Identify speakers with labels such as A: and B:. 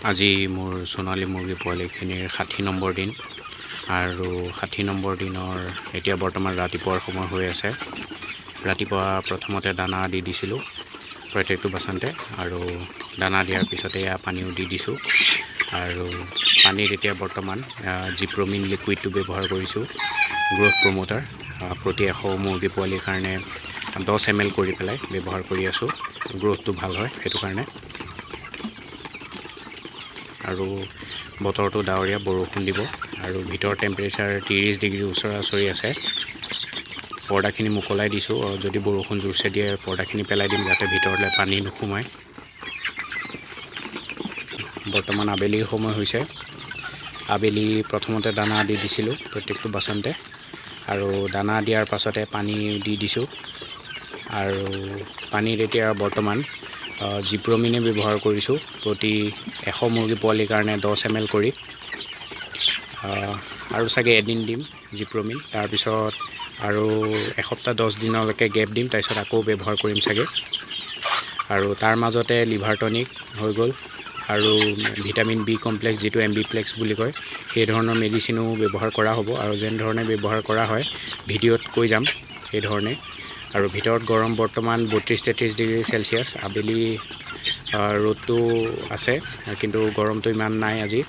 A: আজি মোৰ সোণালী মুৰ্গী পোৱালিখিনিৰ 60 নম্বৰ দিন আৰু 60 নম্বৰ দিনৰ এতিয়া বৰ্তমান ৰাতিপুৱাৰ সময় হৈ আছে। ৰাতিপুৱা প্ৰথমতে দানা দি দিছিলোঁ প্ৰত্যেকটো বাচনতে আৰু দানা দিয়াৰ পিছতে পানীও দি দিছোঁ আৰু পানীত এতিয়া বৰ্তমান জিপ্ৰমিন লিকুইডটো ব্যৱহাৰ কৰিছোঁ। গ্ৰোথ প্ৰমোটাৰ প্ৰতি 100 মুৰ্গী পোৱালিৰ কাৰণে 10 ml কৰি পেলাই ব্যৱহাৰ কৰি আছোঁ। গ্ৰোথটো ভাল হয় সেইটো কাৰণে। আৰু বতৰটো ডাৱৰীয়া, বৰষুণ দিব আৰু ভিতৰৰ টেম্পাৰেচাৰ 30 ডিগ্ৰী ওচৰা-ওচৰি আছে। পৰ্দাখিনি মুকলাই দিছোঁ আৰু যদি বৰষুণ জোৰছে দিয়ে পৰ্দাখিনি পেলাই দিম যাতে ভিতৰলৈ পানী নোসোমায়। বৰ্তমান আবেলিৰ সময় হৈছে। আবেলি প্ৰথমতে দানা দি দিছিলোঁ প্ৰত্যেকটো বাচনতে আৰু দানা দিয়াৰ পাছতে পানী দি দিছোঁ আৰু পানীত এতিয়া বৰ্তমান জিপ্ৰমিনে ব্যৱহাৰ কৰিছোঁ প্ৰতি 100 মুৰ্গী পোৱালিৰ কাৰণে 10 ml কৰি আৰু চাগে এদিন দিম জিপ্ৰমিন, তাৰপিছত আৰু এসপ্তাহ 10 দিনলৈকে গেপ দিম, তাৰপিছত আকৌ ব্যৱহাৰ কৰিম চাগে। আৰু তাৰ মাজতে লিভাৰ টনিক হৈ গ'ল আৰু ভিটামিন বি কমপ্লেক্স যিটো এমবিপ্লেক্স বুলি কয় সেই ধৰণৰ মেডিচিনো ব্যৱহাৰ কৰা হ'ব আৰু যেনেধৰণে ব্যৱহাৰ কৰা হয় ভিডিঅ'ত কৈ যাম সেইধৰণে। আৰু ভিতৰত গৰম বৰ্তমান 32-33 ডিগ্ৰী চেলচিয়াছ। আবেলি ৰ'দটো আছে কিন্তু গৰমটো ইমান নাই আজি।